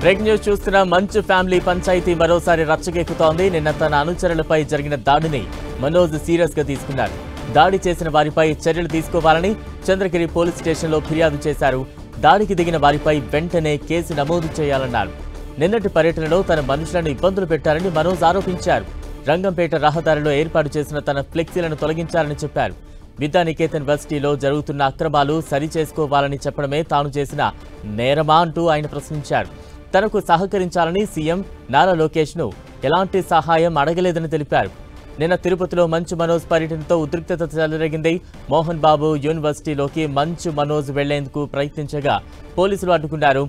Break news చూస్తున్న మంచు family panchayat మరోసారి రచ్చకెక్కుతోంది. నిన్న తన అనుచరులపై జరిగిన దాడిని మనోజ్ సీరియస్ గా తీసుకున్నారు. దాడి చేసిన వారిపై చర్యలు తీసుకోవాలని చంద్రగిరి పోలీస్ స్టేషన్లో ఫిర్యాదు చేశారు. దాడికి దిగిన వారిపై వెంటనే కేసు నమోదు చేయాలన్నారు. నిన్నటి పర్యటనలో తన మనుషులను ఇబ్బందులు పెట్టారని మనోజ్ ఆరోపించారు. రంగంపేట రహదారిలో ఏర్పాటు చేసిన తన ఫ్లెక్సీలను తొలగించారని చెప్పారు. విద్యానికేతన్ యూనివర్సిటీలో జరుగుతున్న అక్రమాలు సరిచేసుకోవాలని చెప్పడమే తాను చేసిన నేరమా అంటూ ఆయన ప్రశ్నించారు. తనకు సహకరించాలని సీఎం నారా లోకేష్ ను ఎలాంటి సహాయం అడగలేదని తెలిపారు. నిన్న తిరుపతిలో మంచు మనోజ్ పర్యటనతో ఉద్రిక్తత చెలరేగింది. మోహన్ బాబు యూనివర్సిటీలోకి మంచు మనోజ్ వెళ్లేందుకు ప్రయత్నించగా పోలీసులు అడ్డుకున్నారు.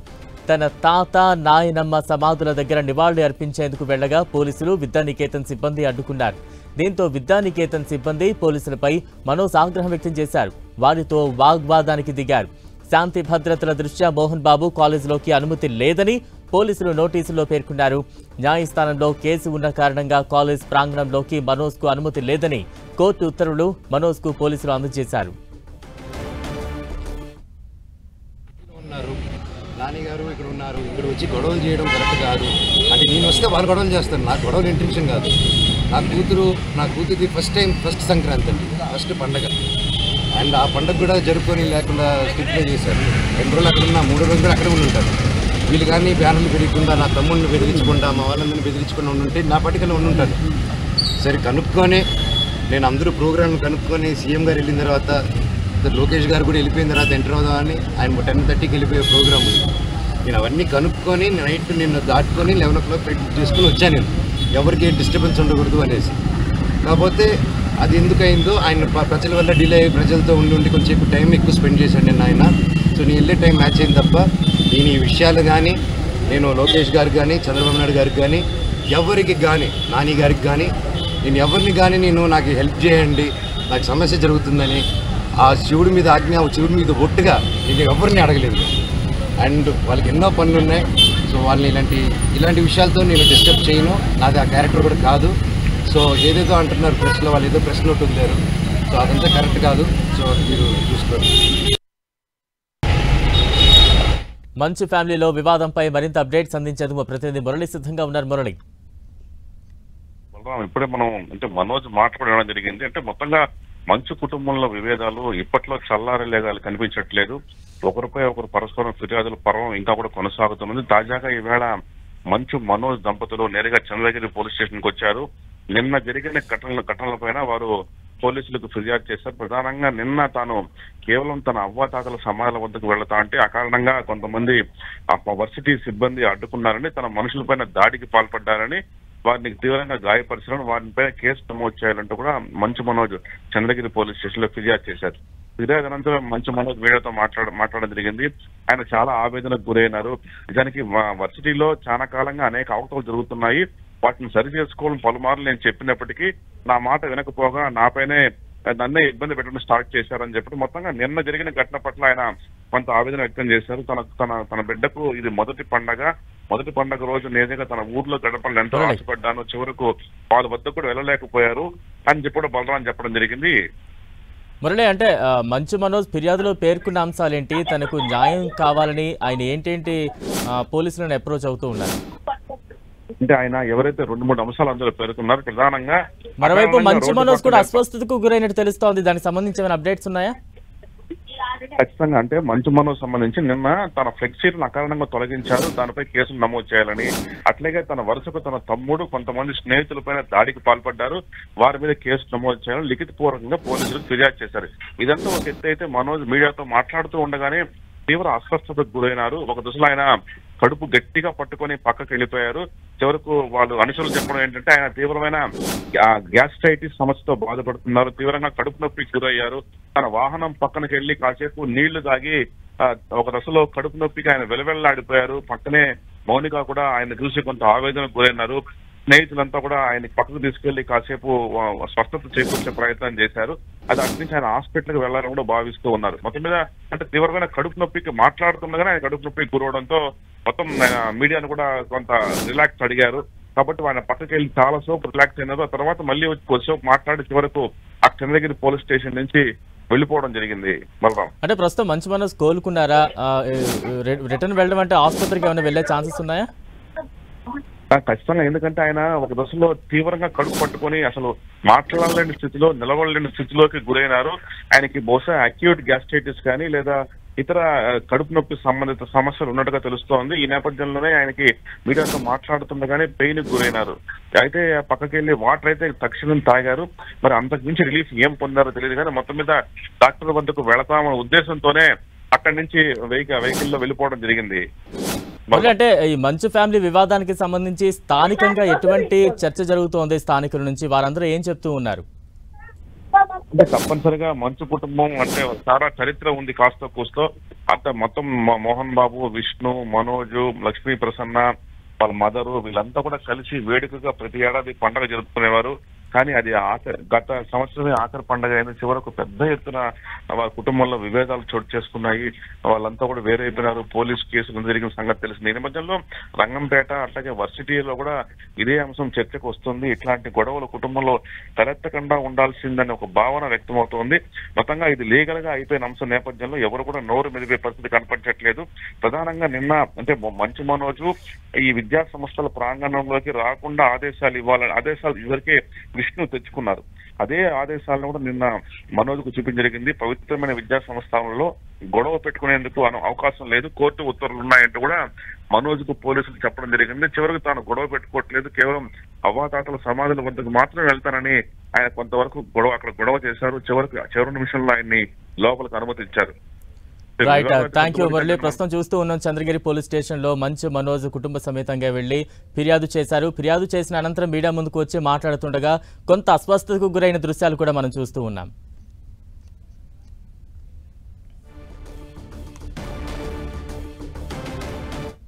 తన తాత నాయనమ్మ సమాధుల దగ్గర నివాళులు అర్పించేందుకు వెళ్లగా పోలీసులు విద్యానికేతన్ సిబ్బంది అడ్డుకున్నారు. దీంతో విద్యానికేతన్ సిబ్బంది పోలీసులపై మనోజ్ ఆగ్రహం వ్యక్తం చేశారు. వారితో వాగ్వాదానికి దిగారు. శాంతి భద్రతల దృష్ట్యా మోహన్ బాబు కాలేజీలోకి అనుమతి లేదని పోలీసులు నోటీసుల్లో పేర్కొన్నారు. న్యాయస్థానంలో కేసు ఉన్న కారణంగా కాలేజ్ ప్రాంగణంలోకి మనోజ్ కు అనుమతి లేదని కోర్టు ఉత్తర్వులు మనోజ్ కు పోలీసులు అందజేశారు. నాన్నగారు ఇక్కడ ఉన్నారు, ఇక్కడ వచ్చి గొడవలు చేయడం కరెక్ట్ కాదు. అంటే నేను వస్తే వాళ్ళు గొడవలు చేస్తాను. నాకు గొడవలు ఇంటెన్షన్ కాదు. నా కూతురిది ఫస్ట్ సంక్రాంతి అండి, ఫస్ట్ పండగ. అండ్ ఆ పండుగ కూడా జరుపుకొని లేకుండా స్ట్రిక్ట్గా చేశారు. 2 రోజులు అక్కడ ఉన్నా, 3 రోజులు కూడా అక్కడే ఉంటారు. వీళ్ళు కానీ బ్యానర్లు పెరగకుండా, నా తమ్ముడిని బెదిరించకుండా, మా వాళ్ళందరినీ బెదిరించకుండా ఉండుంటే నా పట్టికలో ఉండుంటాను. సరే కనుక్కొని నేను అందరూ ప్రోగ్రాంలు కనుక్కొని సీఎం గారు వెళ్ళిన తర్వాత, లోకేష్ గారు కూడా వెళ్ళిపోయిన తర్వాత ఎంటర్ అవుదామని ఆయన 10:30కి వెళ్ళిపోయే ప్రోగ్రామ్. నేను అవన్నీ కనుక్కొని నైట్ నిన్ను దాటుకొని 11 o'clock చేసుకుని వచ్చాను. నేను ఎవరికి డిస్టర్బెన్స్ ఉండకూడదు అనేసి. కాకపోతే అది ఎందుకయిందో ఆయన ప్రజల వల్ల డిలే అయ్యి ప్రజలతో ఉండి కొంచెం టైం ఎక్కువ స్పెండ్ చేశాను నేను ఆయన. సో నేను వెళ్ళే టైం మ్యాచ్ అయింది తప్ప నేను ఈ విషయాలు కానీ, నేను లోకేష్ గారికి కానీ, చంద్రబాబు నాయుడు గారికి కానీ, ఎవరికి కానీ, నాని గారికి కానీ, నేను ఎవరిని కానీ నాకు హెల్ప్ చేయండి, నాకు సమస్య జరుగుతుందని ఆ శివుడి మీద ఆజ్ఞ, శివుడి మీద ఒట్టుగా నేను ఎవరిని అడగలేదు. అండ్ వాళ్ళకి ఎన్నో పనులు ఉన్నాయి. సో వాళ్ళని ఇలాంటి విషయాలతో నేను డిస్టర్బ్ చేయను. నాది ఆ క్యారెక్టర్ కూడా కాదు. సో ఏదేదో అంటున్నారు ప్రెస్లో, వాళ్ళు ఏదో ప్రెస్ నోట్ ఉందారు. సో అదంతా కరెక్ట్ కాదు. సో మీరు చూసుకోండి. మంచు ఫ్యామిలీలో వివాదంపై మరింత అప్డేట్స్ అందించేందుకు ప్రతినిధి మురళి సిద్ధంగా ఉన్నారు. మురళి, ఇప్పుడే మనం అంటే మనోజ్ మాట్లాడడం జరిగింది. అంటే మొత్తంగా మంచు కుటుంబంలో విభేదాలు ఇప్పట్లో చల్లారలేగాలు కనిపించట్లేదు. ఒకరిపై ఒకరు పరస్పరం ఫిర్యాదుల పర్వం ఇంకా కూడా కొనసాగుతున్నది. తాజాగా ఈవేళ మంచు మనోజ్ దంపతులు నేరుగా చంద్రగిరి పోలీస్ స్టేషన్ కు వచ్చారు. నిన్న జరిగిన ఘటనలపైన వారు పోలీసులకు ఫిర్యాదు చేశారు. ప్రధానంగా నిన్న తాను కేవలం తన అవ్వాతాతల సమాధుల వద్దకు వెళ్తా అంటే అకారణంగా కొంతమంది వర్సిటీ సిబ్బంది అడ్డుకున్నారని, తన మనుషులపైన దాడికి పాల్పడ్డారని, వారిని తీవ్రంగా గాయపరిచారని, వారిపై కేసు నమోదు చేయాలంటూ కూడా మంచు మనోజ్ చంద్రగిరి పోలీస్ స్టేషన్ లో ఫిర్యాదు చేశారు. ఫిర్యాదు అనంతరం మంచు మనోజ్ మీడియాతో మాట్లాడడం జరిగింది. ఆయన చాలా ఆవేదనకు గురైనారు. నిజానికి వర్సిటీలో చాలా కాలంగా అనేక అవకతవలు జరుగుతున్నాయి. వాటిని సరి చేసుకోవడం పలుమార్లు నేను చెప్పినప్పటికీ నా మాట వినకపోగా నన్నే ఇబ్బంది పెట్టడం స్టార్ట్ చేశారని చెప్పి మొత్తంగా నిన్న జరిగిన ఘటన పట్ల ఆయన కొంత ఆవేదన వ్యక్తం చేశారు. తన బిడ్డకు ఇది మొదటి పండగ రోజు నేరుగా తన ఊర్లో గడపాలని ఎంతో ఆశపడ్డాను, చివరకు వాళ్ళ వద్ద కూడా వెళ్ళలేకపోయారు అని చెప్పి బలరాం చెప్పడం జరిగింది. మురళి, అంటే మంచు మనోజ్ ఫిర్యాదులో పేర్కొన్న అంశాలేంటి? తనకు న్యాయం కావాలని ఆయన ఏంటేంటి పోలీసులను అప్రోచ్ అవుతూ ఉన్నారు? అంటే ఆయన ఎవరైతే 2-3 అంశాలు అందులో పేర్కొన్నారో ప్రధానంగా, మరోవైపు మంచు మనోజ్ కూడా అస్వస్థతకు గురైనట్టు తెలుస్తోంది. దానికి సంబంధించి ఏమైనా అప్డేట్స్ ఉన్నాయా? ఖచ్చితంగా అంటే మంచు మనోజ్ సంబంధించి నిన్న తన ఫ్లెక్సీలను అకారణంగా తొలగించారు, దానిపై కేసులు నమోదు చేయాలని, అట్లాగే తన వరుసకు తన తమ్ముడు కొంతమంది స్నేహితులపైన దాడికి పాల్పడ్డారు, వారి మీద కేసు నమోదు చేయాలని లిఖితపూర్వకంగా పోలీసులకు ఫిర్యాదు చేశారు. ఇదంతా ఒక ఎత్తు అయితే మనోజ్ మీడియాతో మాట్లాడుతూ ఉండగానే తీవ్ర అస్వస్థతకు గురైనారు. ఒక దశలో ఆయన కడుపు గట్టిగా పట్టుకొని పక్కకు వెళ్ళిపోయారు. చివరకు వాళ్ళు అనుచరులు చెప్పడం ఏంటంటే ఆయన తీవ్రమైన గ్యాస్ట్రైటిస్ సమస్యతో బాధపడుతున్నారు, తీవ్రంగా కడుపు నొప్పికి గురయ్యారు. తన వాహనం పక్కనకి వెళ్లి కాసేపు నీళ్లు తాగి ఒక దశలో కడుపు నొప్పికి ఆయన వెలవెల్లాడిపోయారు. పక్కనే మౌనిక కూడా ఆయన చూసి కొంత ఆవేదనకు గురైనారు. స్నేహితులంతా కూడా ఆయన పక్కకు తీసుకెళ్లి కాసేపు స్వస్థత చేకూర్చే ప్రయత్నం చేశారు. అది అటు నుంచి ఆయన హాస్పిటల్కి వెళ్లాలని కూడా భావిస్తూ ఉన్నారు. మొత్తం మీద అంటే తీవ్రమైన కడుపు నొప్పికి మాట్లాడుతుండగానే ఆయన కడుపు నొప్పికి గురవడంతో మొత్తం మీడియాను కూడా కొంత రిలాక్స్ అడిగారు. కాబట్టి ఆయన పక్కకి వెళ్ళి చాలా సేపు రిలాక్స్ అయినారు. ఆ తర్వాత మళ్ళీ వచ్చి కొద్దిసేపు మాట్లాడి చివరకు ఆ చంద్రగిరి పోలీస్ స్టేషన్ నుంచి వెళ్ళిపోవడం జరిగింది. బలరాం, అంటే ప్రస్తుతం మంచు మనోజ్ కోలుకున్నారా? రిటర్న్ వెళ్ళడం అంటే ఆసుపత్రికి ఏమైనా వెళ్ళే ఛాన్సెస్ ఉన్నాయా? ఖచ్చితంగా. ఎందుకంటే ఆయన ఒక దశలో తీవ్రంగా కడుపు పట్టుకొని అసలు మాట్లాడలేని స్థితిలో, నిలబడలేని స్థితిలోకి గురైనారు. ఆయనకి బహుశా అక్యూట్ గ్యాస్ట్రైటిస్ కానీ లేదా ఇతర కడుపు నొప్పి సంబంధిత సమస్యలు ఉన్నట్టుగా తెలుస్తోంది. ఈ నేపథ్యంలోనే ఆయనకి మీడియాతో మాట్లాడుతుండగానే పెయిన్ కి గురైనారు. అయితే పక్కకి వెళ్ళి వాటర్ అయితే తక్షణం తాగారు. మరి అంతకు మించి రిలీఫ్ ఏం పొందారో తెలియదు కానీ మొత్తం మీద డాక్టర్ వద్దకు వెళతామన్న ఉద్దేశంతోనే అక్కడి నుంచి వెహికల్లో వెళ్ళిపోవడం జరిగింది. అంటే ఈ మంచు ఫ్యామిలీ వివాదానికి సంబంధించి స్థానికంగా ఎటువంటి చర్చ జరుగుతోంది? స్థానికుల నుంచి వారందరూ ఏం చెప్తూ ఉన్నారు? అంటే తప్పనిసరిగా మంచు కుటుంబం అంటే చాలా చరిత్ర ఉంది కాస్త కూస్తో. అంత మొత్తం మోహన్ బాబు, విష్ణు, మనోజ్, లక్ష్మీ ప్రసన్న, వాళ్ళ మదరు వీళ్ళంతా కూడా కలిసి వేడుకగా ప్రతి ఏడాది పండుగ జరుపుకునేవారు. కానీ అది గత సంవత్సరమే ఆఖరి పండుగ అయిన చివరకు పెద్ద ఎత్తున వాళ్ళ కుటుంబంలో విభేదాలు చోటు చేసుకున్నాయి. వాళ్ళంతా కూడా వేరే అయిపోయినారు. పోలీసు కేసులు జరిగిన సంగతి తెలిసింది. ఈ నేపథ్యంలో రంగంపేట అట్లాగే వర్సిటీలో కూడా ఇదే అంశం చర్చకు వస్తుంది. ఇట్లాంటి గొడవలు కుటుంబంలో తలెత్తకుండా ఉండాల్సిందని ఒక భావన వ్యక్తమవుతోంది. మొత్తంగా ఇది లీగల్ గా అయిపోయిన అంశం నేపథ్యంలో ఎవరు కూడా నోరు మెదిపే పరిస్థితి కనపడట్లేదు. ప్రధానంగా నిన్న అంటే మంచు మనోజు ఈ విద్యా సంస్థల ప్రాంగణంలోకి రాకుండా ఆదేశాలు ఇవ్వాలని ఆదేశాలు ఇదివరకే విష్ణు తెచ్చుకున్నారు. అదే ఆదేశాలను కూడా నిన్న మనోజ్కు చూపించడం జరిగింది. పవిత్రమైన విద్యా సంస్థలలో గొడవ పెట్టుకునేందుకు అవకాశం లేదు, కోర్టు ఉత్తర్వులు ఉన్నాయంటూ కూడా మనోజ్కు పోలీసులు చెప్పడం జరిగింది. చివరికి తాను గొడవ పెట్టుకోవట్లేదు, కేవలం అవ్వాతాతల సమాధుల వద్దకు మాత్రమే వెళ్తానని ఆయన కొంతవరకు అక్కడ గొడవ చేశారు. చివరి నిమిషంలో ఆయన్ని లోపలికి అనుమతించారు. Right, thank you Murali. ప్రస్తుతం చూస్తూ ఉన్నాం చంద్రగిరి పోలీస్ స్టేషన్ లో మంచు మనోజ్ కుటుంబ సమేతంగా వెళ్లి ఫిర్యాదు చేశారు. ఫిర్యాదు చేసిన అనంతరం మీడియా ముందుకు వచ్చి మాట్లాడుతుండగా కొంత అస్వస్థతకు గురైన దృశ్యాలు కూడా మనం చూస్తూ ఉన్నాం.